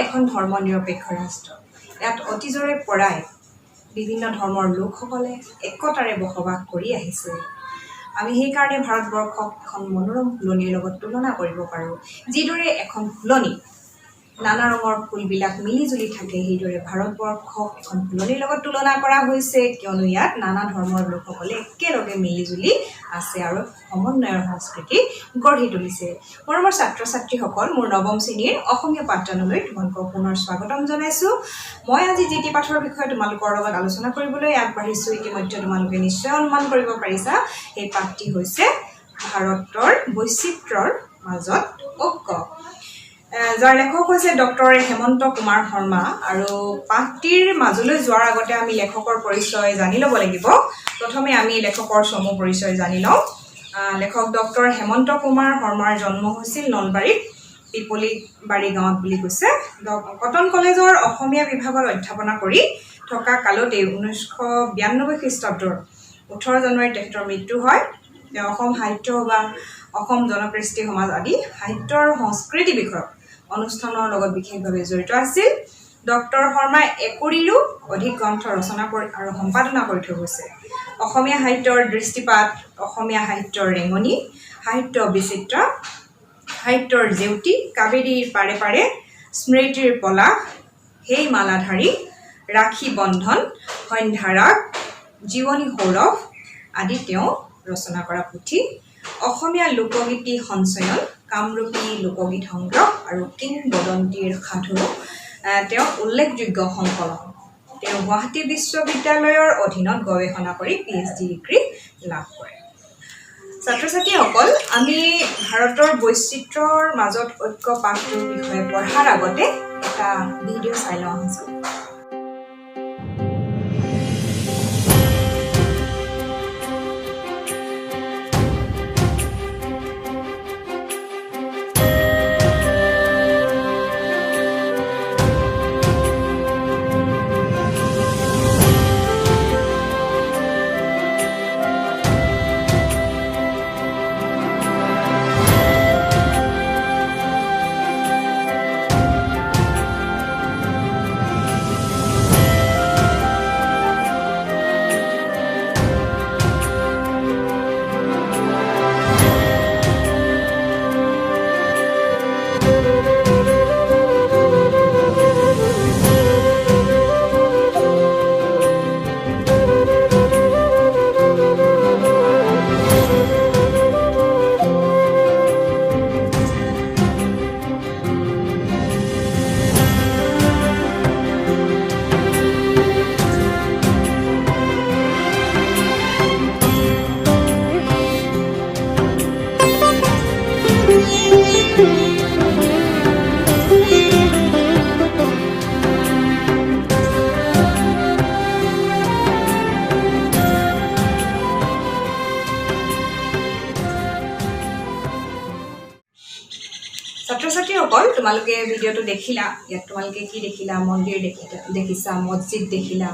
এখন ধৰ্মনিৰপেক্ষ ৰাষ্ট্ৰ। ইয়াত অতীজৰে পৰাই বিভিন্ন ধৰ্মৰ লোকসকলে একতাৰে বসবাস কৰি আহিছে। আমি সেইকাৰণে ভাৰতবৰ্ষক এখন মনোৰম ফুলনিৰ লগত তুলনা কৰিব পাৰোঁ। যিদৰে এখন ফুলনি নানা ৰঙৰ ফুলবিলাক মিলিজুলি থাকে, সেইদৰে ভাৰতবৰ্ষক এখন ফুলনিৰ লগত তুলনা কৰা হৈছে, কিয়নো ইয়াত নানা ধৰ্মৰ লোকসকলে একেলগে মিলিজুলি আছে আৰু সমন্বয়ৰ সংস্কৃতি গঢ়ি তুলিছে। মৰমৰ ছাত্ৰ ছাত্ৰীসকল, মোৰ নৱম শ্ৰেণীৰ অসমীয়া পাঠদানলৈ তোমালোকক পুনৰ স্বাগতম জনাইছোঁ। মই আজি যি টি পাঠৰ বিষয়ে তোমালোকৰ লগত আলোচনা কৰিবলৈ আগবাঢ়িছোঁ। ইতিমধ্যে তোমালোকে নিশ্চয় অনুমান কৰিব পাৰিছা, সেই পাঠটি হৈছে ভাৰতৰ বৈচিত্ৰ্যৰ মাজত ঐক্য, যাৰ লেখক হৈছে ডক্টৰ হেমন্ত কুমাৰ শৰ্মা। আৰু পাঠটিৰ মাজলৈ যোৱাৰ আগতে আমি লেখকৰ পৰিচয় জানি ল'ব লাগিব। প্ৰথমে আমি লেখকৰ চমু পৰিচয় জানি লওঁ। লেখক ডক্টৰ হেমন্ত কুমাৰ শৰ্মাৰ জন্ম হৈছিল নলবাৰীত পিপলিবাৰী গাঁৱত বুলি কৈছে। কটন কলেজৰ অসমীয়া বিভাগত অধ্যাপনা কৰি থকা কালতে 1992 খ্ৰীষ্টাব্দৰ 18 জানুৱাৰীত তেখেতৰ মৃত্যু হয়। তেওঁ অসম সাহিত্য বা অসম জনকৃষ্টি সমাজ আদি সাহিত্য আৰু সংস্কৃতি বিষয়ক অনুষ্ঠানৰ লগত বিশেষভাৱে জড়িত আছিল। ডক্টৰ শৰ্মাই 1,000ৰো অধিক গ্ৰন্থ ৰচনা কৰি আৰু সম্পাদনা কৰি থৈ গৈছে। অসমীয়া সাহিত্যৰ দৃষ্টিপাত, অসমীয়া সাহিত্যৰ ৰেঙনি, সাহিত্য বিচিত্ৰ, সাহিত্যৰ জেউতি, কাবেৰীৰ পাৰে পাৰে, স্মৃতিৰ পলাশ, সেই মালাধাৰী, ৰাখী বন্ধন, সন্ধ্যাৰাগ, জীৱনী সৌৰভ আদি তেওঁ ৰচনা কৰা পুথি। অসমীয়া লোকগীতি সঞ্চয়ন, কামৰূপী লোকগীত সংগ্ৰহ আৰু কিংবদন্তীৰ সাধু তেওঁ উল্লেখযোগ্য সংকলন। তেওঁ গুৱাহাটী বিশ্ববিদ্যালয়ৰ অধীনত গৱেষণা কৰি PhD ডিগ্ৰী লাভ কৰে। ছাত্ৰ ছাত্ৰীসকল, আমি ভাৰতৰ বৈচিত্ৰ্যৰ মাজত ঐক্য পাঠটোৰ বিষয়ে পঢ়াৰ আগতে এটা ভিডিঅ' চাই লওঁ আছোঁ। ছাত্ৰ ছাত্ৰীসকল, তোমালোকে ভিডিঅ'টো দেখিলা। ইয়াত তোমালোকে কি দেখিলা? মন্দিৰ দেখিছা, মছজিদ দেখিলা।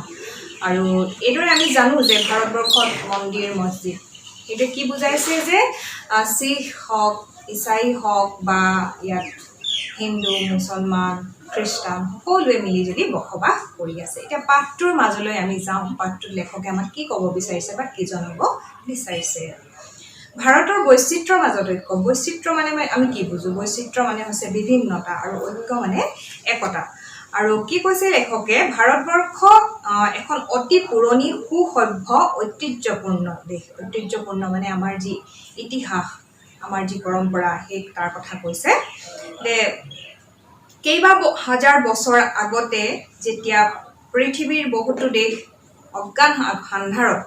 আৰু এইদৰে আমি জানো যে ভাৰতবৰ্ষত মন্দিৰ মছজিদ এইটো কি বুজাইছে যে শিখ হওক, ইছাই হওক বা ইয়াত হিন্দু, মুছলমান, খ্ৰীষ্টান সকলোৱে মিলিজুলি বসবাস কৰি আছে। এতিয়া পাঠটোৰ মাজলৈ আমি যাওঁ। পাঠটোত লেখকে আমাক কি ক'ব বিচাৰিছে বা কি জনাব বিচাৰিছে? ভাৰতৰ বৈচিত্ৰ্যৰ মাজত ঐক্য। বৈচিত্ৰ্য মানে আমি কি বুজো? বৈচিত্ৰ্য মানে হৈছে বিভিন্নতা আৰু ঐক্য মানে একতা। আৰু কি কৈছে লেখকে? ভাৰতবৰ্ষ এখন অতি পুৰণি সুসভ্য ঐতিহ্যপূৰ্ণ দেশ। ঐতিহ্যপূৰ্ণ মানে আমাৰ যি ইতিহাস, আমাৰ যি পৰম্পৰা, সেই তাৰ কথা কৈছে। যে কেইবা হাজাৰ বছৰ আগতে যেতিয়া পৃথিৱীৰ বহুতো দেশ অজ্ঞান আন্ধাৰত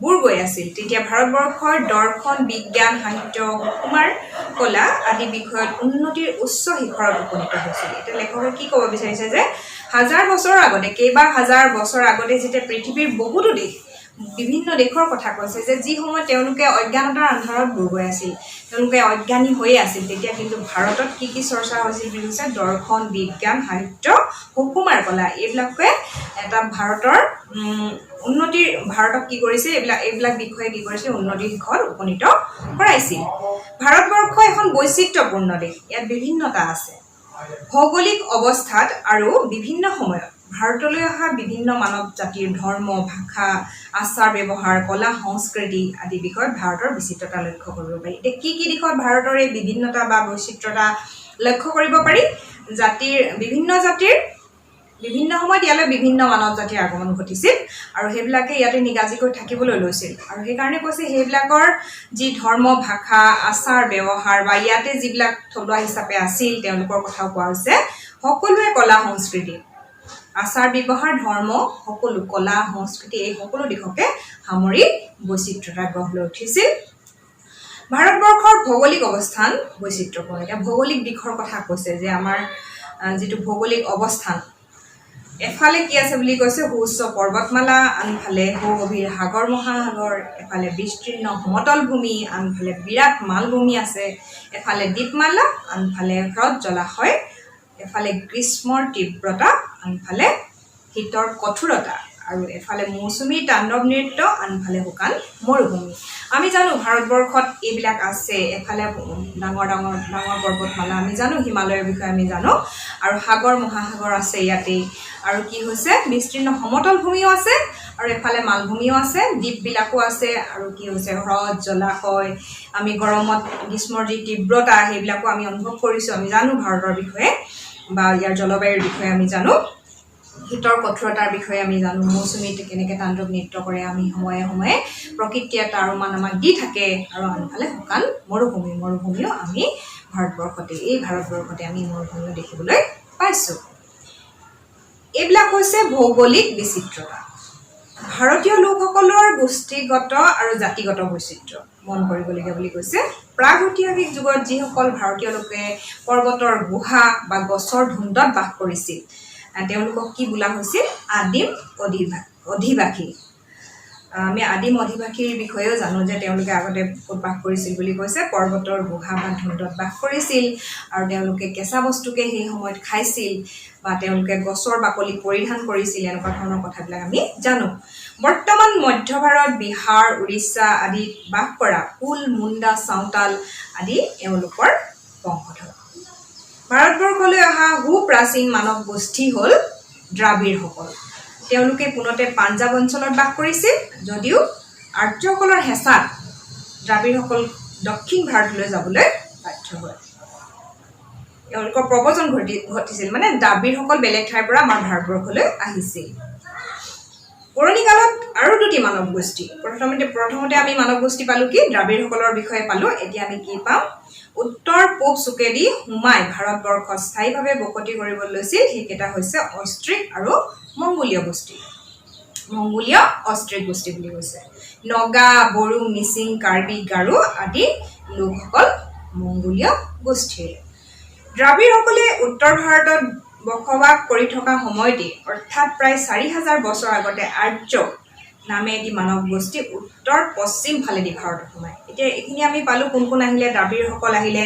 বুৰ গৈ আছিল, তেতিয়া ভাৰতবৰ্ষৰ দৰ্শন, বিজ্ঞান, সাহিত্য, সুকুমাৰ কলা আদি বিষয়ত উন্নতিৰ উচ্চ শিখৰত উপনীত হৈছিল। এতিয়া লেখকে কি ক'ব বিচাৰিছে যে হাজাৰ বছৰৰ আগতে, কেইবা হাজাৰ বছৰ আগতে যেতিয়া পৃথিৱীৰ বহুতো দেশ, বিভিন্ন দেশৰ কথা কৈছে যে যি সময়ত তেওঁলোকে অজ্ঞানতাৰ আন্ধাৰত বুৰ গৈ আছিল, তেওঁলোকে অজ্ঞানী হৈয়ে আছিল, তেতিয়া কিন্তু ভাৰতত কি কি চৰ্চা হৈছিল বুলি কৈছে? দৰ্শন, বিজ্ঞান, সাহিত্য, সুকুমাৰ কলা, এইবিলাকে এটা ভাৰতৰ উন্নতিৰ, ভাৰতক কি কৰিছে? এইবিলাক বিষয়ে কি কৰিছে? উন্নতিৰ শিখৰত উপনীত কৰাইছিল। ভাৰতবৰ্ষ এখন বৈচিত্ৰ্যপূৰ্ণ দেশ। ইয়াত বিভিন্নতা আছে। ভৌগোলিক অৱস্থাত আৰু বিভিন্ন সময়ত ভাৰতলৈ অহা বিভিন্ন মানৱ জাতিৰ ধৰ্ম, ভাষা, আচাৰ ব্যৱহাৰ, কলা, সংস্কৃতি আদি বিষয়ত ভাৰতৰ বিচিত্ৰতা লক্ষ্য কৰিব পাৰি। এতিয়া কি দিশত ভাৰতৰ এই বিভিন্নতা বা বৈচিত্ৰতা লক্ষ্য কৰিব পাৰি? বিভিন্ন জাতিৰ বিভিন্ন সময়ত ইয়ালৈ বিভিন্ন মানৱ জাতিৰ আগমন ঘটিছিল আৰু সেইবিলাকে ইয়াতে নিগাজিকৈ থাকিবলৈ লৈছিল আৰু সেইকাৰণে কৈছে সেইবিলাকৰ যি ধৰ্ম, ভাষা, আচাৰ ব্যৱহাৰ বা ইয়াতে যিবিলাক থলুৱা হিচাপে আছিল তেওঁলোকৰ কথাও কোৱা হৈছে। সকলোৱে কলা, সংস্কৃতি, আচাৰ ব্যৱহাৰ, ধৰ্ম, সকলো কলা, সংস্কৃতি এই সকলো দিশকে সামৰি বৈচিত্ৰতা গঢ় লৈ উঠিছিল। ভাৰতবৰ্ষৰ ভৌগোলিক অৱস্থান বৈচিত্ৰ্যপূৰ্ণ। এতিয়া ভৌগোলিক দিশৰ কথা কৈছে যে আমাৰ যিটো ভৌগোলিক অৱস্থান, এফালে কি আছে বুলি কৈছে সুউচ্চ পৰ্বতমালা, আনফালে সুগভীৰ সাগৰ মহাসাগৰ, এফালে বিস্তীৰ্ণ সমতল ভূমি, আনফালে বিৰাট মালভূমি আছে, এফালে দ্বীপমালা, আনফালে হ্ৰদ জলাশয়, এফালে গ্ৰীষ্মৰ তীব্ৰতা, আনফালে শীতৰ কঠোৰতা আৰু এফালে মৌচুমী তাণ্ডৱ নৃত্য, আনফালে শুকান মৰুভূমি। আমি জানো ভাৰতবৰ্ষত এইবিলাক আছে। এফালে ডাঙৰ ডাঙৰ ডাঙৰ পৰ্বতমালা আমি জানো, হিমালয়ৰ বিষয়ে আমি জানো আৰু সাগৰ মহাসাগৰ আছে ইয়াতেই আৰু কি হৈছে বিস্তীৰ্ণ সমতল ভূমিও আছে আৰু এফালে মালভূমিও আছে, দ্বীপবিলাকো আছে আৰু কি হৈছে হ্ৰদ জলাশয়। আমি গৰমত গ্ৰীষ্মৰ যি তীব্ৰতা সেইবিলাকো আমি অনুভৱ কৰিছোঁ, আমি জানো ভাৰতৰ বিষয়ে বা ইয়াৰ জলবায়ুৰ বিষয়ে আমি জানো, শীতৰ কঠোৰতাৰ বিষয়ে আমি জানো, মৌচুমীত কেনেকৈ তাণ্ডৱ নৃত্য কৰে আমি সময়ে সময়ে প্ৰকৃতিয়ে তাৰ মান আমাক দি থাকে আৰু আনফালে শুকান মৰুভূমিও আমি ভাৰতবৰ্ষতে আমি মৰুভূমিও দেখিবলৈ পাইছোঁ। এইবিলাক হৈছে ভৌগোলিক বিচিত্ৰতা। ভাৰতীয় লোকসকলৰ গোষ্ঠীগত আৰু জাতিগত বৈচিত্ৰ্য মন কৰিবলগীয়া বুলি কৈছে। প্ৰাগৈতিহাসিক যুগত যিসকল ভাৰতীয় লোকে পৰ্বতৰ গুহা বা গছৰ ধুন্দত বাস কৰিছিল তেওঁলোকক কি বোলা হৈছিল? আদিম অধিবাসী। আমি আদিম অধিবাসীৰ বিষয়েও জানো যে তেওঁলোকে আগতে ক'ত বাস কৰিছিল বুলি কৈছে, পৰ্বতৰ গুহা বা ধুন্দত বাস কৰিছিল আৰু তেওঁলোকে কেঁচা বস্তুকে সেই সময়ত খাইছিল বা তেওঁলোকে গছৰ বাকলি পৰিধান কৰিছিল, এনেকুৱা ধৰণৰ কথাবিলাক আমি জানো। বৰ্তমান মধ্য ভাৰত, বিহাৰ, উৰিষ্যা আদিত বাস কৰা কুল, মুণ্ডা, চাওতাল আদি এওঁলোকৰ বংশধৰ। ভাৰতবৰ্ষলৈ অহা সুপ্ৰাচীন মানৱ গোষ্ঠী হ'ল দ্ৰাবিড়সকল। তেওঁলোকে পোনতে পাঞ্জাৱ অঞ্চলত বাস কৰিছিল, যদিও আৰ্যসকলৰ হেঁচাত দ্ৰাবিড়সকল দক্ষিণ ভাৰতলৈ যাবলৈ বাধ্য হয়। তেওঁলোকৰ প্ৰব্ৰজন ঘটিছিল, মানে দ্ৰাবিড়সকল বেলেগ ঠাইৰ পৰা আমাৰ ভাৰতবৰ্ষলৈ আহিছিল। পুৰণি কালত আৰু দুটি মানৱ গোষ্ঠী, প্ৰথমতে আমি মানৱ গোষ্ঠী পালোঁ কি? দ্ৰাবিড়সকলৰ বিষয়ে পালোঁ। এতিয়া আমি কি পাম? উত্তৰ পূব চুকেদি সোমাই ভাৰতবৰ্ষত স্থায়ীভাৱে বসতি কৰিবলৈ লৈছিল সেইকেইটা হৈছে অষ্ট্ৰিক আৰু মংগোলীয় গোষ্ঠী। মংগোলীয় অষ্ট্ৰিক গোষ্ঠী বুলি কৈছে। নগা, বড়ো, মিচিং, কাৰ্বি, গাৰো আদি লোকসকল মংগোলীয় গোষ্ঠীৰ। দ্ৰাবিড়সকলে উত্তৰ ভাৰতত বসবাস কৰি থকা সময়তেই অৰ্থাৎ প্ৰায় ৪,০০০ বছৰ আগতে আৰ্য নামে এটি মানৱ গোষ্ঠী উত্তৰ পশ্চিম ফালেদি ভাৰতত সোমায়। এতিয়া এইখিনি আমি পালোঁ কোন কোন আহিলে? দ্ৰাবিড়সকল আহিলে,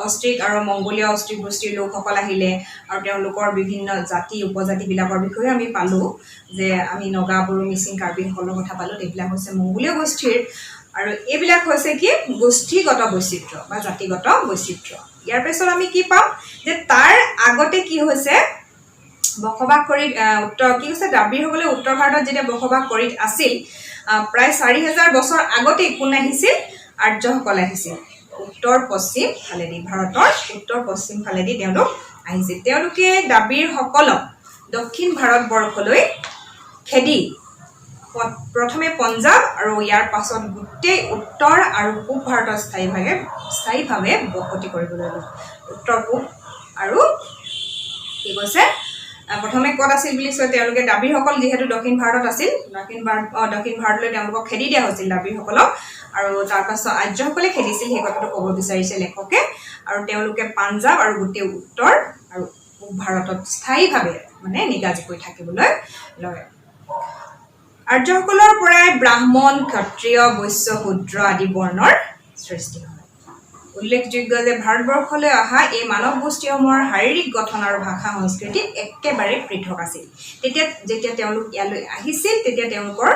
অষ্ট্ৰিক আৰু মংগোলীয় অষ্ট্ৰিক গোষ্ঠীৰ লোকসকল আহিলে আৰু তেওঁলোকৰ বিভিন্ন জাতি উপজাতিবিলাকৰ বিষয়ে আমি পালোঁ যে আমি নগা, বড়ো, মিচিং, কাৰ্বিসকলৰ কথা পালোঁ। এইবিলাক হৈছে মংগোলীয় গোষ্ঠীৰ আৰু এইবিলাক হৈছে কি? গোষ্ঠীগত বৈচিত্ৰ্য বা জাতিগত বৈচিত্ৰ্য। ইয়াৰ পিছত আমি কি পাম যে তাৰ আগতে কি হৈছে বসবাস কৰি দ্ৰাবিড়সকলে উত্তৰ ভাৰতত যেতিয়া বসবাস কৰি আছিল প্ৰায় ৪,০০০ বছৰ আগতেই কোন আহিছিল? আৰ্যসকল আহিছিল। উত্তৰ পশ্চিম ফালেদি, ভাৰতৰ উত্তৰ পশ্চিম ফালেদি তেওঁলোক আহিছিল। তেওঁলোকে দ্ৰাবিড়সকলক দক্ষিণ ভাৰতবৰ্ষলৈ খেদি প্ৰথমে পঞ্জাৱ আৰু ইয়াৰ পাছত গোটেই উত্তৰ আৰু পূব ভাৰতত স্থায়ীভাৱে বসতি কৰিবলৈ ল'লে। উত্তৰ পূব আৰু কি কৈছে প্ৰথমে ক'ত আছিল বুলি কৈছে? তেওঁলোকে দ্ৰাবিড়সকল যিহেতু দক্ষিণ ভাৰতত আছিল, দক্ষিণ ভাৰতলৈ তেওঁলোকক খেদি দিয়া হৈছিল দ্ৰাবিড়সকলক আৰু তাৰপাছত আৰ্যসকলে খেদিছিল, সেই কথাটো ক'ব বিচাৰিছে লেখকে। আৰু তেওঁলোকে পাঞ্জাৱ আৰু গোটেই উত্তৰ আৰু পূব ভাৰতত স্থায়ীভাৱে মানে নিগাজিকৈ থাকিবলৈ লয়। আৰ্যসকলৰ পৰাই ব্ৰাহ্মণ, ক্ষত্ৰিয়, বৈশ্য, শূদ্ৰ আদি বৰ্ণৰ সৃষ্টি হয়। উল্লেখযোগ্য যে ভাৰতবৰ্ষলৈ অহা এই মানৱ গোষ্ঠীসমূহৰ শাৰীৰিক গঠন আৰু ভাষা সংস্কৃতি একেবাৰে পৃথক আছিল যেতিয়া তেওঁলোক ইয়ালৈ আহিছিল তেতিয়া তেওঁলোকৰ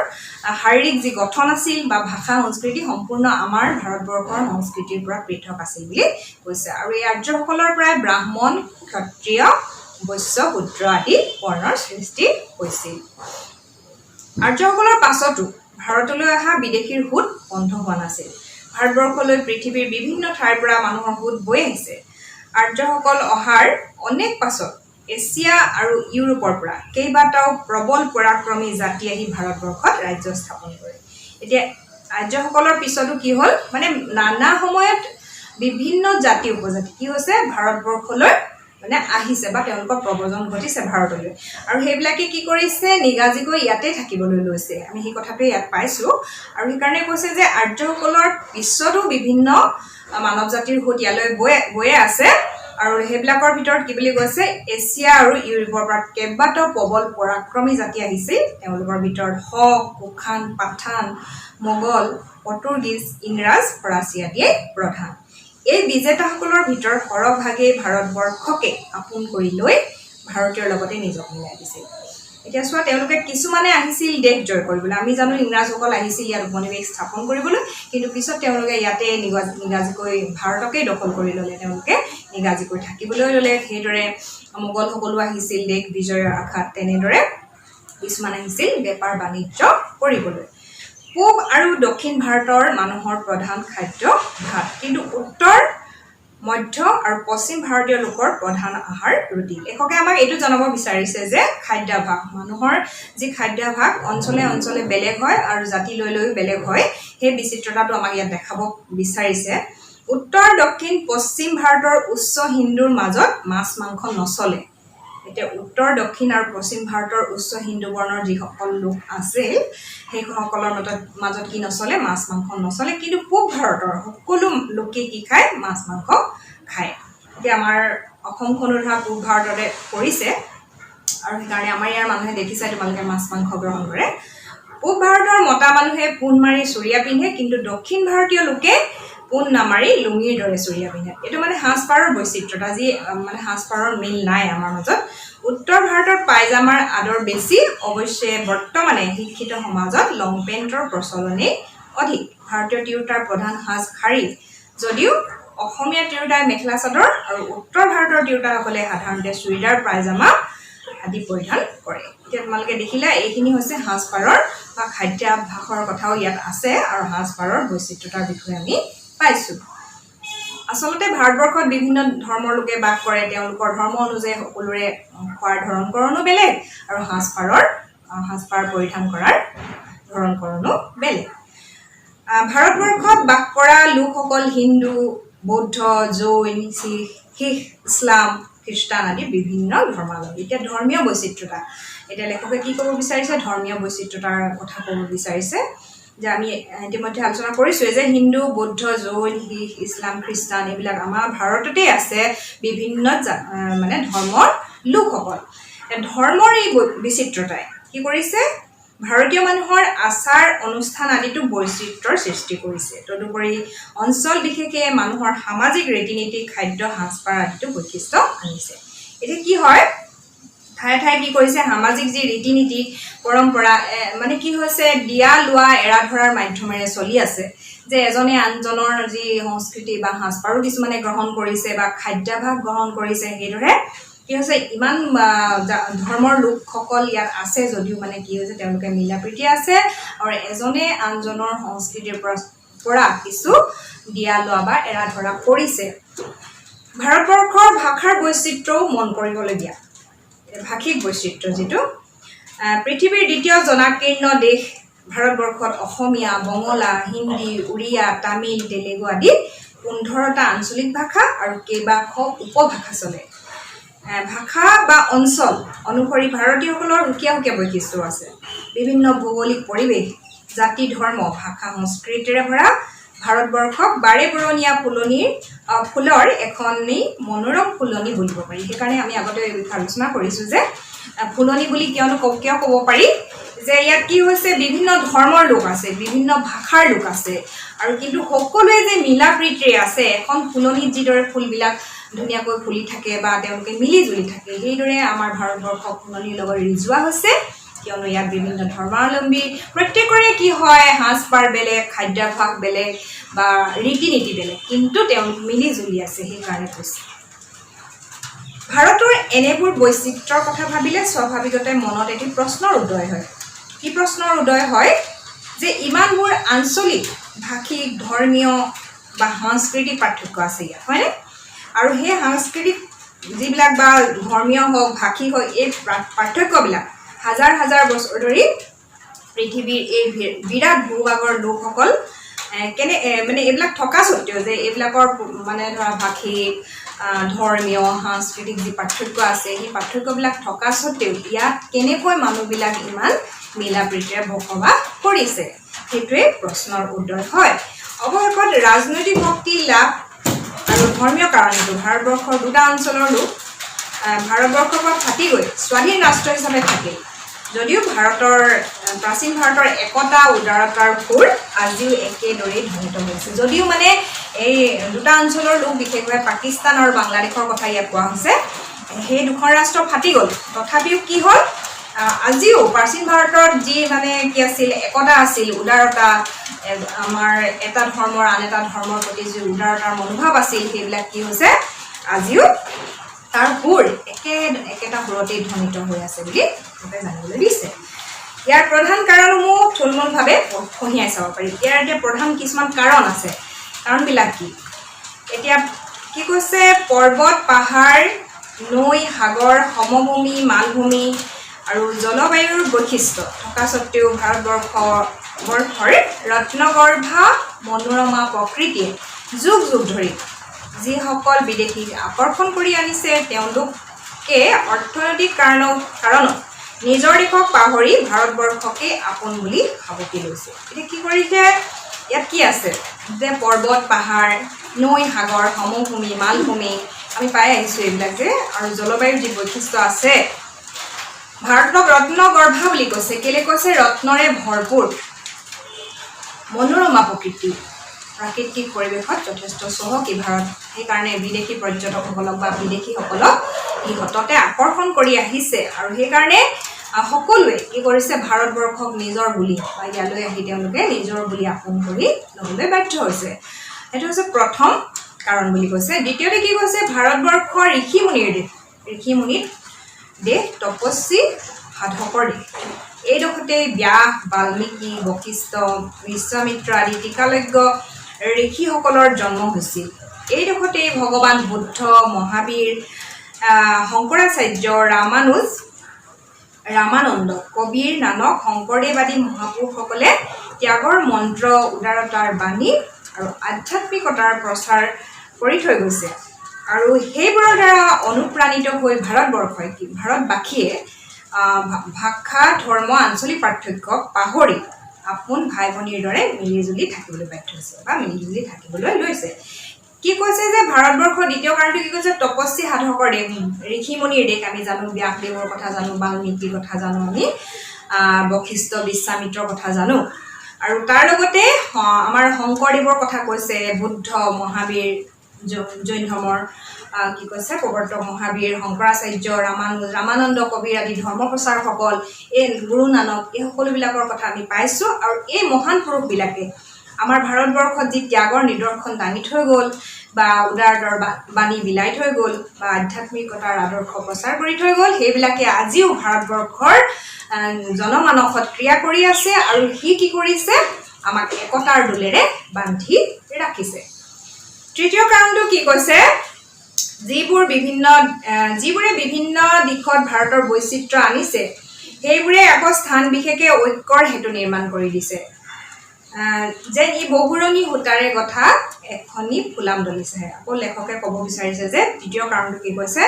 শাৰীৰিক যি গঠন আছিল বা ভাষা সংস্কৃতি সম্পূৰ্ণ আমাৰ ভাৰতবৰ্ষৰ সংস্কৃতিৰ পৰা পৃথক আছিল বুলি কৈছে আৰু এই আৰ্যসকলৰ পৰাই ব্ৰাহ্মণ ক্ষত্ৰিয় বৈশ্য শূদ্ৰ আদি বৰ্ণৰ সৃষ্টি হৈছিল আৰ্যসকলৰ পাছতো ভাৰতলৈ অহা বিদেশীৰ সোঁত বন্ধ হোৱা নাছিল ভাৰতবৰ্ষলৈ পৃথিৱীৰ বিভিন্ন ঠাইৰ পৰা মানুহৰ সোঁত বৈ আহিছে আৰ্যসকল অহাৰ অনেক পাছত এছিয়া আৰু ইউৰোপৰ পৰা কেইবাটাও প্ৰবল পৰাক্ৰমী জাতি আহি ভাৰতবৰ্ষত ৰাজ্য স্থাপন কৰে এতিয়া আৰ্যসকলৰ পিছতো কি হ'ল মানে নানা সময়ত বিভিন্ন জাতি উপজাতি কি হৈছে ভাৰতবৰ্ষলৈ মানে আহিছে বা তেওঁলোকৰ প্ৰব্ৰজন ঘটিছে ভাৰতলৈ আৰু সেইবিলাকে কি কৰিছে নিগাজিকৈ ইয়াতে থাকিবলৈ লৈছে আমি সেই কথাটো ইয়াত পাইছো আৰু সেইকাৰণে কৈছে যে আৰ্যসকলৰ পিছতো বিভিন্ন মানৱ জাতিৰ সোঁত ইয়ালৈ বয়ে আছে আৰু সেইবিলাকৰ ভিতৰত কি বুলি কৈছে এছিয়া আৰু ইউৰোপৰ পৰা কেইবাটাও প্ৰবল পৰাক্ৰমী জাতি আহিছিল তেওঁলোকৰ ভিতৰত হক কুখান পাঠান মোগল পৰ্তুগীজ ইংৰাজ ফৰাচী আদিয়ে প্ৰধান এই বিজেতাসকলৰ ভিতৰত সৰহভাগেই ভাৰতবৰ্ষকে আপোন কৰি লৈ ভাৰতীয়ৰ লগতে নিজক মিলাই দিছিল এতিয়া চোৱা তেওঁলোকে কিছুমানে আহিছিল দেশ জয় কৰিবলৈ আমি জানো ইংৰাজসকল আহিছিল ইয়াত উপনিৱেশ স্থাপন কৰিবলৈ কিন্তু পিছত তেওঁলোকে ইয়াতে নিগাজিকৈ ভাৰতকেই দখল কৰি ল'লে তেওঁলোকে নিগাজিকৈ থাকিবলৈ ল'লে সেইদৰে মোগলসকলো আহিছিল দেশ বিজয়ৰ আশাত তেনেদৰে কিছুমান আহিছিল বেপাৰ বাণিজ্য কৰিবলৈ পূব আৰু দক্ষিণ ভাৰতৰ মানুহৰ প্ৰধান খাদ্য ভাত কিন্তু উত্তৰ মধ্য আৰু পশ্চিম ভাৰতীয় লোকৰ প্ৰধান আহাৰ ৰুটি লেখকে আমাক এইটো জনাব বিচাৰিছে যে খাদ্যাভাস মানুহৰ যি খাদ্যাভাস অঞ্চলে অঞ্চলে বেলেগ হয় আৰু জাতি লৈ বেলেগ হয় সেই বিচিত্ৰতাটো আমাক ইয়াত দেখাব বিচাৰিছে উত্তৰ দক্ষিণ পশ্চিম ভাৰতৰ উচ্চ হিন্দুৰ মাজত মাছ মাংস নচলে এতিয়া উত্তৰ দক্ষিণ আৰু পশ্চিম ভাৰতৰ উচ্চ হিন্দু বৰ্ণৰ যিসকল লোক আছিল সেইসকলৰ মাজত কি নচলে মাছ মাংস নচলে কিন্তু পূব ভাৰতৰ সকলো লোকে কি খায় মাছ মাংস খায় এতিয়া আমাৰ অসমখনো ধৰা পূব ভাৰততে পৰিছে আৰু সেইকাৰণে আমাৰ ইয়াৰ মানুহে দেখিছে তোমালোকে মাছ মাংস গ্ৰহণ কৰে পূব ভাৰতৰ মতা মানুহে পোন মাৰি চুৰিয়া পিন্ধে কিন্তু দক্ষিণ ভাৰতীয় লোকে পোন নামাৰি লুঙিৰ দৰে চুৰিয়া পিন্ধে এইটো মানে সাজপাৰৰ বৈচিত্ৰতা যি মানে সাজপাৰৰ মিল নাই আমাৰ মাজত উত্তৰ ভাৰতৰ পায়জামাৰ আদৰ বেছি অৱশ্যে বৰ্তমানে শিক্ষিত সমাজত লং পেণ্টৰ প্ৰচলনেই অধিক ভাৰতীয় তিৰোতাৰ প্ৰধান সাজ শাৰী যদিও অসমীয়া তিৰোতাই মেখেলা চাদৰ আৰু উত্তৰ ভাৰতৰ তিৰোতাসকলে সাধাৰণতে চুৰিদাৰ পায়জামা আদি পৰিধান কৰে এতিয়া তোমালোকে দেখিলা এইখিনি হৈছে সাজপাৰৰ বা খাদ্যাভাসৰ কথাও ইয়াত আছে আৰু সাজপাৰৰ বৈচিত্ৰতাৰ বিষয়ে আমি পাইছো আচলতে ভাৰতবৰ্ষত বিভিন্ন ধৰ্মৰ লোকে বাস কৰে তেওঁলোকৰ ধৰ্ম অনুযায়ী সকলোৰে খোৱাৰ ধৰণ কৰণো বেলেগ আৰু সাজপাৰ পৰিধান কৰাৰ ধৰণ কৰণো বেলেগ ভাৰতবৰ্ষত বাস কৰা লোকসকল হিন্দু বৌদ্ধ জৈন শিখ ইছলাম খ্ৰীষ্টান আদি বিভিন্ন ধৰ্মাৱলম্বী এতিয়া ধৰ্মীয় বৈচিত্ৰতা এতিয়া লেখকে কি ক'ব বিচাৰিছে ধৰ্মীয় বৈচিত্ৰতাৰ কথা ক'ব বিচাৰিছে যে আমি ইতিমধ্যে আলোচনা কৰিছোঁ যে হিন্দু বৌদ্ধ জৈন শিখ ইছলাম খ্ৰীষ্টান এইবিলাক আমাৰ ভাৰততে আছে বিভিন্ন মানে ধৰ্মৰ লোকসকল ধৰ্মৰ এই বিচিত্ৰতাই কি কৰিছে ভাৰতীয় মানুহৰ আচাৰ অনুষ্ঠান আদিতো বৈচিত্ৰৰ সৃষ্টি কৰিছে তদুপৰি অঞ্চল বিশেষে মানুহৰ সামাজিক ৰীতি নীতি খাদ্য সাজপাৰ আদিতো বৈশিষ্ট্য আনিছে এতিয়া কি হয় ঠায়ে ঠায়ে কি কৰিছে সামাজিক যি ৰীতি নীতি পৰম্পৰা মানে কি হৈছে দিয়া লোৱা এৰা ধৰাৰ মাধ্যমেৰে চলি আছে যে এজনে আনজনৰ যি সংস্কৃতি বা সাজপাৰো কিছুমানে গ্ৰহণ কৰিছে বা খাদ্যাভাস গ্ৰহণ কৰিছে সেইদৰে কি হৈছে ইমান ধৰ্মৰ লোকসকল ইয়াত আছে যদিও মানে কি হৈছে তেওঁলোকে মিলা প্ৰীতি আছে আৰু এজনে আনজনৰ সংস্কৃতিৰ পৰা কিছু দিয়া লোৱা বা এৰা ধৰা কৰিছে ভাৰতবৰ্ষৰ ভাষাৰ বৈচিত্ৰ্যও মন কৰিবলগীয়া ভাষিক বৈচিত্ৰ্য যিটো পৃথিৱীৰ দ্বিতীয় জনাকীৰ্ণ দেশ ভাৰতবৰ্ষত অসমীয়া বঙলা হিন্দী উৰিয়া তামিল তেলেগু আদি 15টা আঞ্চলিক ভাষা আৰু কেইবাশ উপভাষা চলে ভাষা বা অঞ্চল অনুসৰি ভাৰতীয়সকলৰ সুকীয়া সুকীয়া বৈশিষ্ট্য আছে বিভিন্ন ভৌগোলিক পৰিৱেশ জাতি ধৰ্ম ভাষা সংস্কৃতিৰে ভৰা ভাৰতবৰ্ষক বাৰে পুৰণীয়া ফুলৰ এখনি মনোৰম ফুলনি বুলিব পাৰি সেইকাৰণে আমি আগতে এই বিষয়ে আলোচনা কৰিছোঁ যে ফুলনি বুলি কিয় ক'ব পাৰি যে ইয়াত কি হৈছে বিভিন্ন ধৰ্মৰ লোক আছে, বিভিন্ন ভাষাৰ লোক আছে, আৰু কিন্তু সকলোৱে যে মিলা প্ৰীতিৰে আছে, এখন ফুলনিত যিদৰে ফুলবিলাক ধুনীয়াকৈ ফুলি থাকে বা তেওঁলোকে মিলি জুলি থাকে, সেইদৰে আমাৰ ভাৰতবৰ্ষক ফুলনিৰ লগত ৰিজোৱা হৈছে। কিয়নো ইয়াত বিভিন্ন ধৰ্মাৱলম্বী, প্ৰত্যেকৰে কি হয় সাজপাৰ বেলেগ, খাদ্যাভ্যাস বেলেগ বা ৰীতি নীতি বেলেগ, কিন্তু তেওঁলোক মিলি জুলি আছে, সেইকাৰণে কৈছে। ভাৰতৰ এনেবোৰ বৈচিত্ৰ্যৰ কথা ভাবিলে স্বাভাৱিকতে মনত এটি প্ৰশ্নৰ উদয় হয়। কি প্ৰশ্নৰ উদয় হয় যে ইমানবোৰ আঞ্চলিক, ভাষিক, ধৰ্মীয় বা সাংস্কৃতিক পাৰ্থক্য আছে ইয়াত, হয়নে? আৰু সেই সাংস্কৃতিক যিবিলাক বা ধৰ্মীয় হওক, ভাষিক হওক, এই পাৰ্থক্যবিলাক হাজাৰ হাজাৰ বছৰ ধৰি পৃথিৱীৰ এই বিৰাট ভূভাগৰ লোকসকল মানে এইবিলাক থকা স্বত্বেও, যে এইবিলাকৰ মানে ধৰা ভাষিক, ধৰ্মীয়, সাংস্কৃতিক যি পাৰ্থক্য আছে, সেই পাৰ্থক্যবিলাক থকা স্বত্বেও ইয়াত কেনেকৈ মানুহবিলাক ইমান মিলা প্ৰীতিৰে বসবাস কৰিছে, সেইটোৱে প্ৰশ্নৰ উদয় হয়। অৱশেষত ৰাজনৈতিক শক্তি লাভ আৰু ধৰ্মীয় কাৰণেতো ভাৰতবৰ্ষৰ দুটা অঞ্চলৰ লোক ভাৰতবৰ্ষৰ পৰা ফাটি গৈ স্বাধীন ৰাষ্ট্ৰ হিচাপে থাকে। যদিও প্ৰাচীন ভাৰতৰ একতা উদাৰতাৰ সুৰ আজিও একেদৰেই ধ্বনিত হৈছে। যদিও মানে এই দুটা অঞ্চলৰ লোক, বিশেষভাৱে পাকিস্তান আৰু বাংলাদেশৰ কথা ইয়াত কোৱা হৈছে, সেই দুখন ৰাষ্ট্ৰ ফাটি গ'ল, তথাপিও কি হ'ল আজিও প্ৰাচীন ভাৰতত যি মানে কি আছিল, একতা আছিল, উদাৰতা, আমাৰ এটা ধৰ্মৰ আন এটা ধৰ্মৰ প্ৰতি যি উদাৰতাৰ মনোভাৱ আছিল, সেইবিলাক কি হৈছে আজিও তাৰ সুৰ একেটা সুৰতেই ধ্বনিত হৈ আছে বুলি জানিবলৈ দিছে। ইয়াৰ প্ৰধান কাৰণসমূহ থুলমূলভাৱে কঢ়িয়াই চাব পাৰি। ইয়াৰ এতিয়া প্ৰধান কিছুমান কাৰণ আছে। কাৰণবিলাক কি? এতিয়া কি কৈছে, পৰ্বত, পাহাৰ, নৈ, সাগৰ, সমভূমি, মালভূমি আৰু জলবায়ুৰ বৈশিষ্ট্য থকা স্বত্বেও ভাৰতবৰ্ষৰ ৰত্নগৰ্ভা মনোৰমা প্ৰকৃতিয়ে যুগ যুগ ধৰি যিসকল বিদেশীক আকৰ্ষণ কৰি আনিছে, তেওঁলোকে অৰ্থনৈতিক কাৰণত নিজৰ দেশক পাহৰি ভাৰতবৰ্ষকে আপোন বুলি সাৱটি লৈছে। এতিয়া কি কৰিছে, ইয়াত কি আছে যে পৰ্বত, পাহাৰ, নৈ, সাগৰ, সমভূমি, মালভূমি আমি পাই আহিছোঁ এইবিলাক যে, আৰু জলবায়ুৰ যি বৈশিষ্ট্য আছে। ভাৰতক ৰত্নগৰ্ভা বুলি কৈছে, কেলে কৈছে, ৰত্নৰে ভৰপূৰ মনোৰমা প্ৰকৃতি, প্ৰাকৃতিক পৰিৱেশত যথেষ্ট চহকী ভাৰত। সেইকাৰণে বিদেশী পৰ্যটকসকলক বা বিদেশীসকলক ই সততে আকৰ্ষণ কৰি আহিছে, আৰু সেইকাৰণে সকলোৱে কি কৰিছে, ভাৰতবৰ্ষক নিজৰ বুলি বা ইয়ালৈ আহি তেওঁলোকে নিজৰ বুলি আপোন কৰি ল'বলৈ বাধ্য হৈছে। সেইটো হৈছে প্ৰথম কাৰণ বুলি কৈছে। দ্বিতীয়তে কি কৈছে, ভাৰতবৰ্ষ ঋষিমুনিৰ দেশ, তপস্বী সাধকৰ দেশ। এইডোখৰতেই ব্যাস, বাল্মীকি, বশিষ্ঠ, বিশ্বামিত্ৰ আদি টিকালজ্ঞ ঋষিসকলৰ জন্ম হৈছিল। এইডোখৰতেই ভগৱান বুদ্ধ, মহাবীৰ, শংকৰাচাৰ্য, ৰামানন্দ, কবিৰ, নানক, শংকৰদেৱ আদি মহাপুৰুষসকলে ত্যাগৰ মন্ত্ৰ, উদাৰতাৰ বাণী আৰু আধ্যাত্মিকতাৰ প্ৰচাৰ কৰি থৈ গৈছে। আৰু সেইবোৰৰ দ্বাৰা অনুপ্ৰাণিত হৈ ভাৰতবাসীয়ে ভাষা, ধৰ্ম, আঞ্চলিক পাৰ্থক্য পাহৰি আপোন ভাই ভনীৰ দৰে মিলিজুলি থাকিবলৈ বাধ্য হৈছে বা মিলিজুলি থাকিবলৈ লৈছে। কি কৈছে যে ভাৰতবৰ্ষৰ দ্বিতীয় কাৰণটো কি কৈছে, তপস্বী সাধকৰ দেশ, ঋষিমুনিৰ দেশ। আমি জানো ব্যাসদেৱৰ কথা জানো, বাল্মীকিৰ কথা জানো, আমি বশিষ্ঠ, বিশ্বামিত্ৰৰ কথা জানো, আৰু তাৰ লগতে আমাৰ শংকৰদেৱৰ কথা কৈছে, বুদ্ধ, মহাবীৰ, জৈন ধৰ্মৰ কি কৈছে প্ৰৱৰ্তক মহাবীৰ, শংকৰাচাৰ্য, ৰামানন্দ, কবিৰ আদি ধৰ্ম প্ৰচাৰকসকল, এই গুৰু নানক, এই সকলোবিলাকৰ কথা আমি পাইছোঁ। আৰু এই মহান পুৰুষবিলাকে আমাৰ ভাৰতবৰ্ষত যি ত্যাগৰ নিদৰ্শন দাঙি থৈ গ'ল, বা উদাৰতাৰ বাণী বিলাই থৈ গ'ল, বা আধ্যাত্মিকতাৰ আদৰ্শ প্ৰচাৰ কৰি থৈ গ'ল, সেইবিলাকে আজিও ভাৰতবৰ্ষৰ জনমানসত ক্ৰিয়া কৰি আছে, আৰু সি কি কৰিছে, আমাক একতাৰ দোলেৰে বান্ধি ৰাখিছে। তৃতীয় কাৰণটো কি কৈছে, যিবোৰে বিভিন্ন দিশত ভাৰতৰ বৈচিত্ৰ্য আনিছে, সেইবোৰে আকৌ স্থান বিশেষে ঐক্যৰ হেতু নিৰ্মাণ কৰি দিছে। যেন ই বহুৰঙী সূতাৰে গঠা এখনি ফুলাম দলিছে। আকৌ লেখকে ক'ব বিচাৰিছে যে তৃতীয় কাৰণটো কি কৈছে,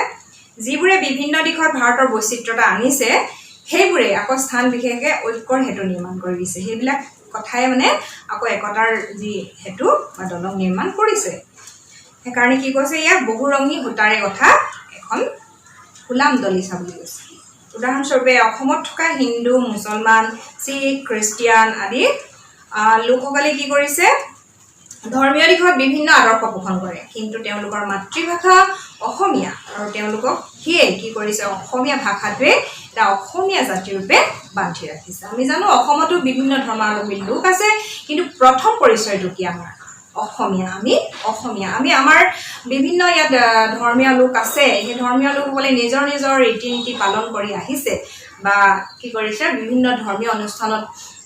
যিবোৰে বিভিন্ন দিশত ভাৰতৰ বৈচিত্ৰ্যতা আনিছে, সেইবোৰে আকৌ স্থান বিশেষে ঐক্যৰ হেতু নিৰ্মাণ কৰি দিছে। সেইবিলাক কথাই মানে আকৌ একতাৰ যি হেতু বা দলং নিৰ্মাণ কৰিছে। সেইকাৰণে কি কৈছে, ইয়াক বহুৰঙী সূতাৰে গঠা এখন ফুলাম দলিচা বুলি কৈছে। উদাহৰণস্বৰূপে অসমত থকা হিন্দু মুছলমান শিখ খ্ৰীষ্টিয়ান আদি লোকসকলে কি কৰিছে ধৰ্মীয় দিশত বিভিন্ন আদৰ্শ পোষণ কৰে কিন্তু তেওঁলোকৰ মাতৃভাষা অসমীয়া আৰু তেওঁলোকক সিয়ে কি কৰিছে অসমীয়া ভাষাটোৱে এটা অসমীয়া জাতিৰ ৰূপে বান্ধি ৰাখিছে আমি জানো অসমতো বিভিন্ন ধৰ্মাৱলম্বী লোক আছে কিন্তু প্ৰথম পৰিচয়টো কি আমাৰ অসমীয়া আমি আমাৰ বিভিন্ন ইয়াত ধৰ্মীয় লোক আছে সেই ধৰ্মীয় লোকসকলে নিজৰ নিজৰ ৰীতি নীতি পালন কৰি আহিছে বা কি কৰিছে বিভিন্ন ধৰ্মীয় অনুষ্ঠানত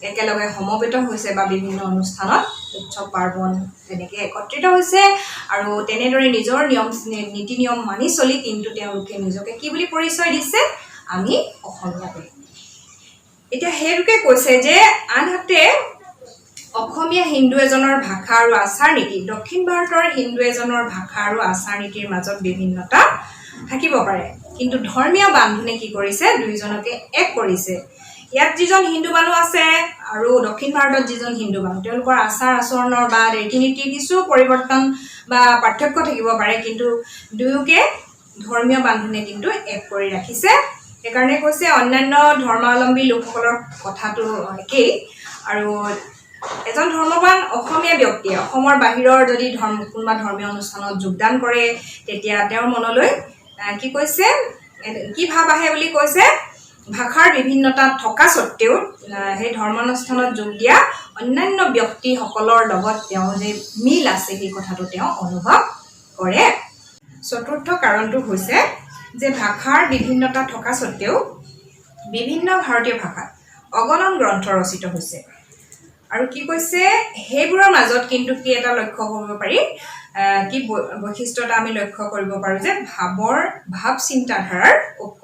একেলগে সমবেত হৈছে বা বিভিন্ন অনুষ্ঠানত উৎসৱ পাৰ্বণ তেনেকৈ একত্ৰিত হৈছে আৰু তেনেদৰে নিজৰ নিয়ম নীতি নিয়ম মানি চলি কিন্তু তেওঁলোকে নিজকে কি বুলি পৰিচয় দিছে আমি অসমীয়া বুলি এতিয়া সেইটোকে কৈছে যে আনহাতে অসমীয়া হিন্দু এজনৰ ভাষা আৰু আচাৰ নীতি দক্ষিণ ভাৰতৰ হিন্দু এজনৰ ভাষা আৰু আচাৰ নীতিৰ মাজত বিভিন্নতা থাকিব পাৰে কিন্তু ধৰ্মীয় বান্ধোনে কি কৰিছে দুইজনকে এক কৰিছে ইয়াত যিজন হিন্দু মানুহ আছে আৰু দক্ষিণ ভাৰতত যিজন হিন্দু মানুহ তেওঁলোকৰ আচাৰ আচৰণৰ বা ৰীতি নীতিৰ কিছু পৰিৱৰ্তন বা পাৰ্থক্য থাকিব পাৰে কিন্তু দুয়োকে ধৰ্মীয় বান্ধোনে কিন্তু এক কৰি ৰাখিছে সেইকাৰণে কৈছে অন্যান্য ধৰ্মাৱলম্বী লোকসকলৰ কথাটো একেই আৰু এজন ধৰ্মৱান অসমীয়া ব্যক্তিয়ে অসমৰ বাহিৰৰ যদি কোনোবা ধৰ্মীয় অনুষ্ঠানত যোগদান কৰে তেতিয়া তেওঁৰ মনলৈ কি কৈছে কি ভাৱ আহে বুলি কৈছে ভাষাৰ বিভিন্নতা থকা সত্ত্বেও সেই ধৰ্মানুষ্ঠানত যোগ দিয়া অন্যান্য ব্যক্তিসকলৰ লগত তেওঁ যে মিল আছে সেই কথাটো তেওঁ অনুভৱ কৰে চতুৰ্থ কাৰণটো হৈছে যে ভাষাৰ বিভিন্নতা থকা সত্ত্বেও বিভিন্ন ভাৰতীয় ভাষাত অগণন গ্ৰন্থ ৰচিত হৈছে আৰু কি কৈছে সেইবোৰৰ মাজত কিন্তু কি এটা লক্ষ্য কৰিব পাৰি কি বৈশিষ্ট্যতা আমি লক্ষ্য কৰিব পাৰো যে ভাৱ চিন্তাধাৰাৰ উৎস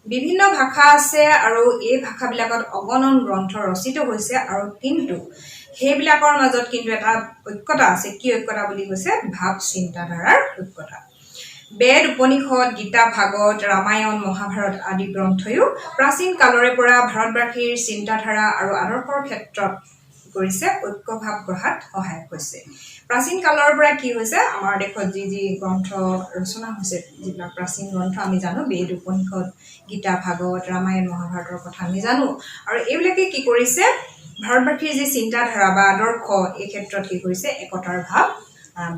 বিভিন্ন ভাষা আছে আৰু এই ভাষাবিলাকত অগণন গ্ৰন্থ ৰচিত হৈছে আৰু কিন্তু সেইবিলাকৰ মাজত কিন্তু এটা ঐক্যতা আছে কি ঐক্যতা বুলি কৈছে ভাৱ চিন্তাধাৰাৰ ঐক্যতা বেদ উপনিষদ গীতা ভাগৱত ৰামায়ণ মহাভাৰত আদি গ্ৰন্থয়ো প্ৰাচীন কালৰে পৰা ভাৰতবাসীৰ চিন্তাধাৰা আৰু আদৰ্শৰ ক্ষেত্ৰত কৰিছে ঐক্য ভাৱ গঢ়াত সহায় হৈছে প্ৰাচীন কালৰ পৰা কি হৈছে আমাৰ দেশত যি গ্ৰন্থ ৰচনা হৈছে যিবিলাক প্ৰাচীন গ্ৰন্থ আমি জানো বেদ উপনিষদ গীতা ভাগৱত ৰামায়ণ মহাভাৰতৰ কথা আমি জানো আৰু এইবিলাকে কি কৰিছে ভাৰতবাসীৰ যি চিন্তাধাৰা বা আদৰ্শ এই ক্ষেত্ৰত কি কৰিছে একতাৰ ভাৱ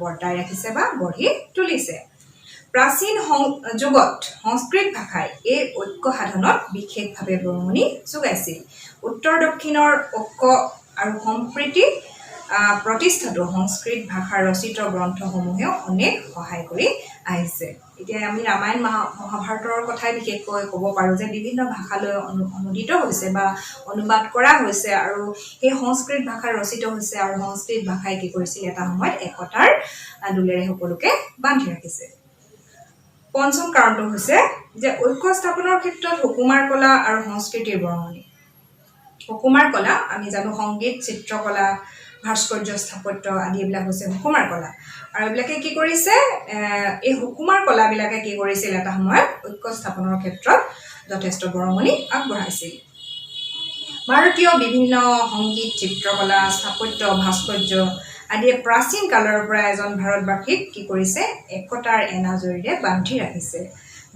বৰ্তাই ৰাখিছে বা গঢ়ি তুলিছে প্ৰাচীন যুগত সংস্কৃত ভাষাই এই ঐক্য সাধনত বিশেষভাৱে বৰঙণি যোগাইছিল উত্তৰ দক্ষিণৰ ঐক্য আৰু সম্প্ৰীতি প্ৰতিষ্ঠাটো সংস্কৃত ভাষাৰ ৰচিত গ্ৰন্থসমূহেও অনেক সহায় কৰি আহিছে এতিয়া আমি ৰামায়ণ মহাভাৰতৰ কথাই বিশেষকৈ ক'ব পাৰোঁ যে বিভিন্ন ভাষালৈ অনুদিত হৈছে বা অনুবাদ কৰা হৈছে আৰু সেই সংস্কৃত ভাষাৰ ৰচিত হৈছে আৰু সংস্কৃত ভাষাই কি কৰিছিল এটা সময়ত একতাৰ দোলেৰে সকলোকে বান্ধি ৰাখিছে পঞ্চম কাৰণটো হৈছে যে ঐক্য স্থাপনৰ ক্ষেত্ৰত সুকুমাৰ কলা আৰু সংস্কৃতিৰ বৰঙণি সুকুমাৰ কলা আমি জানো সংগীত চিত্ৰকলা ভাস্কৰ্য স্থাপত্য আদি এইবিলাক হৈছে সুকুমাৰ কলা আৰু এইবিলাকে কি কৰিছে এই সুকুমাৰ কলাবিলাকে কি কৰিছিল এটা সময়ত ঐক্য স্থাপনৰ ক্ষেত্ৰত যথেষ্ট বৰঙণি আগবঢ়াইছিল ভাৰতীয় বিভিন্ন সংগীত চিত্ৰকলা স্থাপত্য ভাস্কৰ্য আদিয়ে প্ৰাচীন কালৰ পৰা এজন ভাৰতবাসীক কি কৰিছে একতাৰ এনাজৰীৰে বান্ধি ৰাখিছে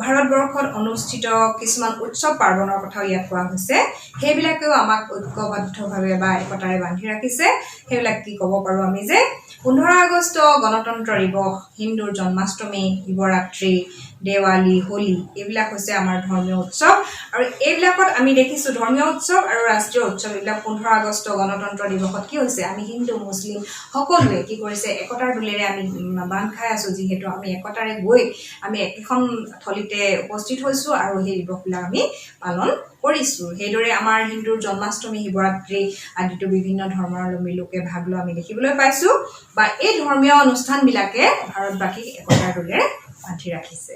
ভাৰতবৰ্ষত অনুষ্ঠিত কিছুমান উৎসৱ পাৰ্বণৰ কথাও ইয়াত কোৱা হৈছে সেইবিলাকেও আমাক ঐক্যবদ্ধভাৱে বা একতাৰে বান্ধি ৰাখিছে সেইবিলাক কি ক'ব পাৰোঁ আমি যে 15 আগষ্ট গণতন্ত্ৰ দিৱস হিন্দুৰ জন্মাষ্টমী শিৱৰাত্ৰি দেৱালী হোলী এইবিলাক হৈছে আমাৰ ধৰ্মীয় উৎসৱ আৰু এইবিলাকত আমি দেখিছোঁ ধৰ্মীয় উৎসৱ আৰু ৰাষ্ট্ৰীয় উৎসৱ এইবিলাক 15 আগষ্ট গণতন্ত্ৰ দিৱসত কি হৈছে আমি হিন্দু মুছলিম সকলোৱে কি কৰিছে একতাৰ দোলেৰে আমি বান্ধ খাই আছোঁ যিহেতু আমি একতাৰে গৈ আমি একেখন থলীতে উপস্থিত হৈছোঁ আৰু সেই দিৱসবিলাক আমি পালন কৰিছোঁ সেইদৰে আমাৰ হিন্দুৰ জন্মাষ্টমী শিৱৰাত্ৰি আদিতো বিভিন্ন ধৰ্মাৱলম্বী লোকে ভাগ লোৱা আমি দেখিবলৈ পাইছোঁ বা এই ধৰ্মীয় অনুষ্ঠানবিলাকে ভাৰতবাসীক একতাৰ দোলেৰে বান্ধি ৰাখিছে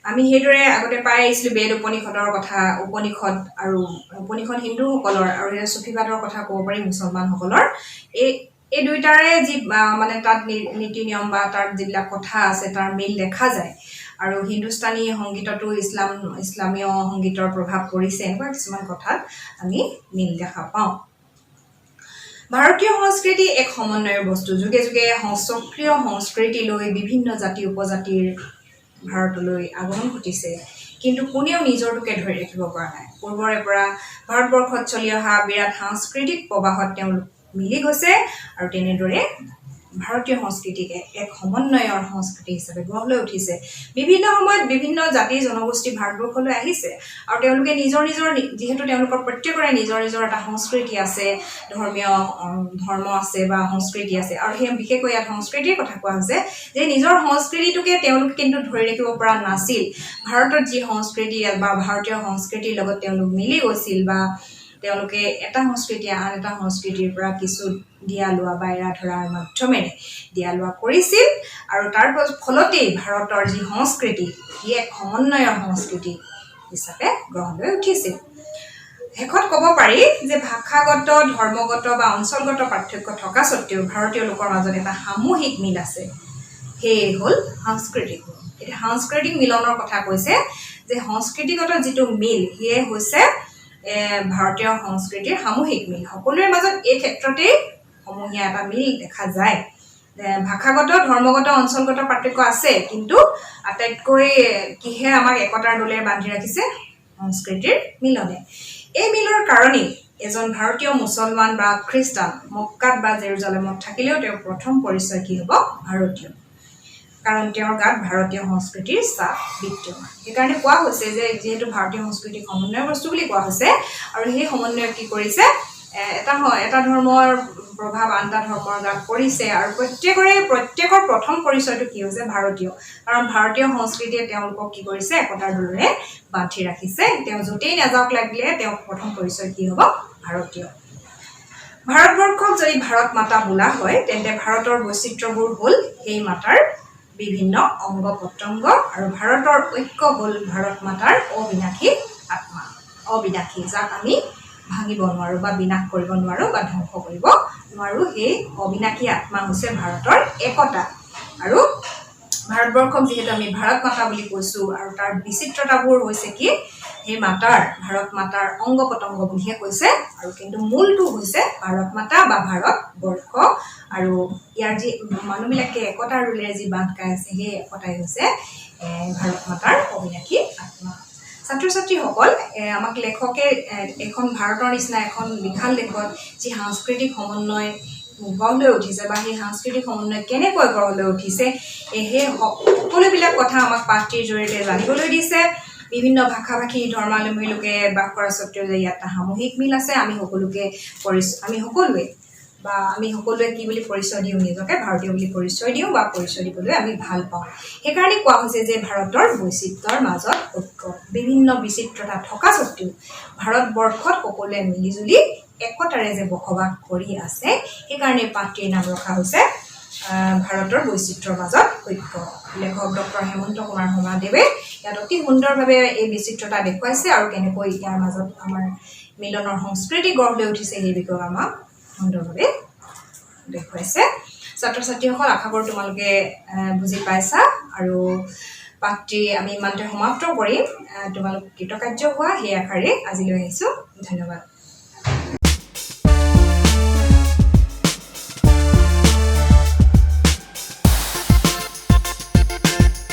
আমি সেইদৰে আগতে পাই আহিছিলোঁ বেদ উপনিষদৰ কথা উপনিষদ আৰু উপনিষদ হিন্দুসকলৰ আৰু চুফিবাদৰ কথা ক'ব পাৰি মুছলমানসকলৰ এই দুইটাৰে যি মানে তাত নীতি নিয়ম বা তাৰ যিবিলাক কথা আছে তাৰ মিল দেখা যায় আৰু হিন্দুস্তানী সংগীততো ইছলামীয় সংগীতৰ প্ৰভাৱ পৰিছে এনেকুৱা কিছুমান কথাত আমি মিল দেখা পাওঁ ভাৰতীয় সংস্কৃতি এক সমন্বয়ৰ বস্তু যুগে যুগে স্বকীয় সংস্কৃতি লৈ বিভিন্ন জাতি উপজাতিৰ ভাৰতলৈ আগমন ঘটিছে কিন্তু কোনেও নিজৰটোকে ধৰি ৰাখিব পৰা নাই পূৰ্বৰে পৰা ভাৰতবৰ্ষত চলি অহা বিৰাট সাংস্কৃতিক প্ৰবাহত তেওঁলোক মিলি গৈছে আৰু তেনেদৰে ভাৰতীয় সংস্কৃতিক এক সমন্বয়ৰ সংস্কৃতি হিচাপে গঢ় লৈ উঠিছে বিভিন্ন সময়ত বিভিন্ন জাতি জনগোষ্ঠী ভাৰতবৰ্ষলৈ আহিছে আৰু তেওঁলোকে নিজৰ নিজৰ যেহেতু তেওঁলোকৰ প্ৰত্যেকৰে নিজৰ নিজৰ এটা সংস্কৃতি আছে ধৰ্মীয় ধৰ্ম আছে বা সংস্কৃতি আছে আৰু সেই বিশেষকৈ ইয়াত সংস্কৃতিৰ কথা কোৱা হৈছে যে নিজৰ সংস্কৃতিটোকে তেওঁলোকে কিন্তু ধৰি ৰাখিব পৰা নাছিল ভাৰতত যি সংস্কৃতি বা ভাৰতীয় সংস্কৃতিৰ লগত তেওঁলোক মিলি গৈছিল বা তেওঁলোকে এটা সংস্কৃতি আন এটা সংস্কৃতিৰ পৰা কিছু দিয়া লোৱা বা এৰা ধৰাৰ মাধ্যমেৰে দিয়া লোৱা কৰিছিল আৰু তাৰ ফলতেই ভাৰতৰ যি সংস্কৃতি ই এক সমন্বয়ৰ সংস্কৃতি হিচাপে গঢ় লৈ উঠিছিল শেষত ক'ব পাৰি যে ভাষাগত ধৰ্মগত বা অঞ্চলগত পাৰ্থক্য থকা স্বত্বেও ভাৰতীয় লোকৰ মাজত এটা সামূহিক মিল আছে সেয়ে হ'ল সাংস্কৃতিক এতিয়া সাংস্কৃতিক মিলনৰ কথা কৈছে যে সংস্কৃতিগত যিটো মিল সেয়ে হৈছে ভাৰতীয় সংস্কৃতিৰ সামূহিক মিল সকলোৰে মাজত এই ক্ষেত্ৰতেই সমূহীয়া এটা মিল দেখা যায় ভাষাগত ধৰ্মগত অঞ্চলগত পাৰ্থক্য আছে কিন্তু আটাইতকৈ কিহে আমাক একতাৰ দোলেৰে বান্ধি ৰাখিছে সংস্কৃতিৰ মিলনে এই মিলৰ কাৰণেই এজন ভাৰতীয় মুছলমান বা খ্ৰীষ্টান মক্কাত বা জেৰুজালেমত থাকিলেও তেওঁৰ প্ৰথম পৰিচয় কি হ'ব ভাৰতীয় কাৰণ তেওঁৰ গাত ভাৰতীয় সংস্কৃতিৰ ছাপ বিদ্যমান সেইকাৰণে কোৱা হৈছে যে যেহেতু ভাৰতীয় সংস্কৃতিক সমন্বয়ৰ বস্তু বুলি কোৱা হৈছে আৰু সেই সমন্বয় কি কৰিছে এটা ধৰ্মৰ প্ৰভাৱ আন এটা ধৰ্মৰ গাত পৰিছে আৰু প্ৰত্যেকৰ প্ৰথম পৰিচয়টো কি হৈছে ভাৰতীয় কাৰণ ভাৰতীয় সংস্কৃতিয়ে তেওঁলোকক কি কৰিছে একতাৰ দোলেৰে বান্ধি ৰাখিছে তেওঁ য'তেই নাযাওক লাগিলে তেওঁৰ প্ৰথম পৰিচয় কি হ'ব ভাৰতীয় ভাৰতবৰ্ষক যদি ভাৰত মাতা বোলা হয় তেন্তে ভাৰতৰ বৈচিত্ৰ্যবোৰ হ'ল সেই মাতাৰ বিভিন্ন অংগ প্ৰত্যংগ আৰু ভাৰতৰ ঐক্য হ'ল ভাৰত মাতাৰ অবিনাশী আত্মা অবিনাশী যাক আমি ভাঙিব নোৱাৰোঁ বা বিনাশ কৰিব নোৱাৰোঁ বা ধ্বংস কৰিব নোৱাৰোঁ সেই অবিনাশী আত্মা হৈছে ভাৰতৰ একতা আৰু ভাৰতবৰ্ষক যিহেতু আমি ভাৰত মাতা বুলি কৈছোঁ আৰু তাৰ বিচিত্ৰতাবোৰ হৈছে কি সেই মাতাৰ ভাৰত মাতাৰ অংগ প্ৰত্যংগ বুলিহে কৈছে আৰু কিন্তু মূলটো হৈছে ভাৰত মাতা বা ভাৰতবৰ্ষ আৰু ইয়াৰ যি মানুহবিলাকে একতাৰ দোলেৰে যি বান্ধ খাই আছে সেই একতাই হৈছে ভাৰত মাতাৰ অবিনাশী আত্মা ছাত্ৰ ছাত্ৰীসকল আমাক লেখকে এখন ভাৰতৰ নিচিনা এখন বিশাল দেশত যি সাংস্কৃতিক সমন্বয় গঢ় লৈ উঠিছে বা সেই সাংস্কৃতিক সমন্বয় কেনেকৈ গঢ় লৈ উঠিছে সেই সকলোবিলাক কথা আমাক পাঠটিৰ জৰিয়তে জানিবলৈ দিছে বিভিন্ন ভাষা ভাষী ধৰ্মাৱলম্বী লোকে বাস কৰা স্বত্তেও যে ইয়াত এটা সামূহিক মিল আছে আমি সকলোৱে কি বুলি পৰিচয় দিওঁ নিজকে ভাৰতীয় বুলি পৰিচয় দিওঁ বা পৰিচয় দিবলৈ আমি ভাল পাওঁ সেইকাৰণে কোৱা হৈছে যে ভাৰতৰ বৈচিত্ৰ্যৰ মাজত ঐক্য বিভিন্ন বিচিত্ৰতা থকা স্বত্তেও ভাৰতবৰ্ষত সকলোৱে মিলিজুলি একতাৰে যে বসবাস কৰি আছে সেইকাৰণে পাঠটিৰ নাম ৰখা হৈছে ভাৰতৰ বৈচিত্ৰ্যৰ মাজত ঐক্য লেখক ডক্টৰ হেমন্ত কুমাৰ শৰ্মাদেৱে ইয়াত অতি সুন্দৰভাৱে এই বিচিত্ৰতা দেখুৱাইছে আৰু কেনেকৈ ইয়াৰ মাজত আমাৰ মিলনৰ সংস্কৃতি গঢ় লৈ উঠিছে সেই বিষয়ে আমাক সুন্দৰভাৱে দেখুৱাইছে ছাত্ৰ ছাত্ৰীসকল আশা কৰোঁ তোমালোকে বুজি পাইছা আৰু পাঠটি আমি ইমানতে সমাপ্ত কৰিম তোমালোক কৃতকাৰ্য হোৱা সেই আশাৰে আজিলৈ আহিছোঁ ধন্যবাদ